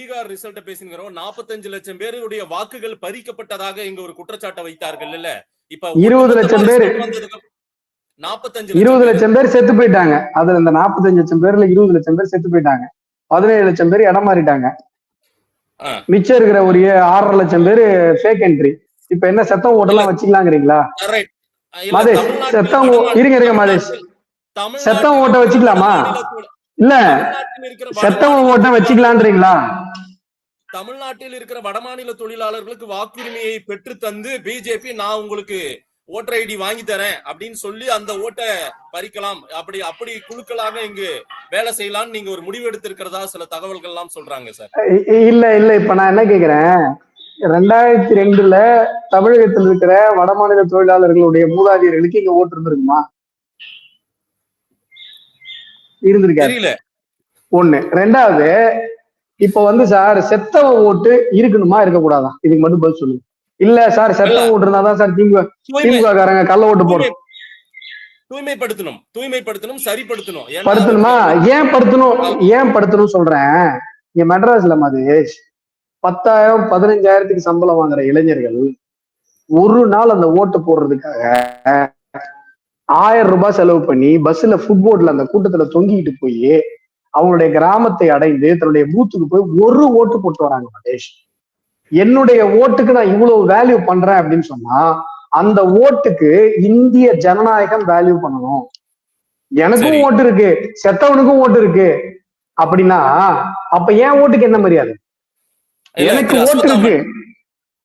Bihar result பேசுகிறோம். 45 லட்சம் பேருடைய வாக்குகள் பறிக்கப்பட்டதாக இங்க ஒரு குற்றச்சாட்டை வைத்தார்கள் இல்ல. இப்ப 20 லட்சம் பேர் 20 லட்சம் பேர் செத்து போயிட்டாங்க. அதுல இந்த 45 லட்சம் பேர்ல 20 லட்சம் பேர் செத்து போயிட்டாங்க. 17 லட்சம் பேர் இடம் மாறிட்டாங்க. மிச்சம் இருக்கிற ஒரு 6.5 லட்சம் பேர் ஃபேக் என்ட்ரி. இப்ப என்ன செத்தவங்க ஓட்டெல்லாம் வச்சுக்கலாங்கிறீங்களா? மதேஷ் செத்தவங்க இருங்க மதேஷ், செத்தவங்க ஓட்ட வச்சுக்கலாமா? இல்ல செத்தவங்க ஓட்ட வச்சுக்கலான்றீங்களா? தமிழ்நாட்டில் இருக்கிற வடமாநில தொழிலாளர்களுக்கு வாக்குரிமையை பெற்று தந்து பிஜேபி நான் உங்களுக்கு ஓட்டர் ஐடி வாங்கி தரேன் அப்படின்னு சொல்லி அந்த ஓட்டை பறிக்கலாம், அப்படி குழுக்களாக இங்கு வேலை செய்யலாம்னு நீங்க ஒரு முடிவு எடுத்திருக்கிறதா சில தகவல்கள் எல்லாம் சொல்றாங்க சார். இல்ல இப்ப நான் என்ன கேக்குறேன், 2002ல தமிழகத்தில் இருக்கிற வடமாநில தொழிலாளர்களுடைய மூதாதையர்களுக்கு இங்க ஓட்டு இருந்திருக்குமா? இருந்திருக்காரு. ஒண்ணு. ரெண்டாவது, இப்ப சார் செத்தவ ஓட்டு இருக்கணுமா இருக்கக்கூடாதா? இதுக்கு மட்டும் பதில் சொல்லுங்க. இல்ல சார் செத்தவ ஓட்டு இருந்தாதான் சார் திமுக காரங்க கள்ள ஓட்டு போறோம். தூய்மைப்படுத்தணும் சரிப்படுத்தணும். படுத்தணுமா? ஏன் படுத்தணும் சொல்றேன். இங்க மெட்ராஸ்ல மதேஷ் 10,000 15,000க்கு சம்பளம் வாங்குற இளைஞர்கள் ஒரு நாள் அந்த ஓட்டு போடுறதுக்காக 1000 ரூபாய் செலவு பண்ணி பஸ்ல ஃபுட்போர்ட்ல அந்த கூட்டத்துல தொங்கிட்டு போய் அவங்களுடைய கிராமத்தை அடைந்து தன்னுடைய பூத்துக்கு போய் ஒரு ஓட்டு போட்டு வராங்க மதேஷ். என்னுடைய ஓட்டுக்கு நான் இவ்வளவு வேல்யூ பண்றேன் அப்படின்னு சொன்னா அந்த ஓட்டுக்கு இந்திய ஜனநாயகம் வேல்யூ பண்ணணும். எனக்கும் ஓட்டு இருக்கு, செத்தவனுக்கும் ஓட்டு இருக்கு அப்படின்னா அப்ப என் ஓட்டுக்கு என்ன மரியாதை? எனக்கு ஓட்டு இருக்கு,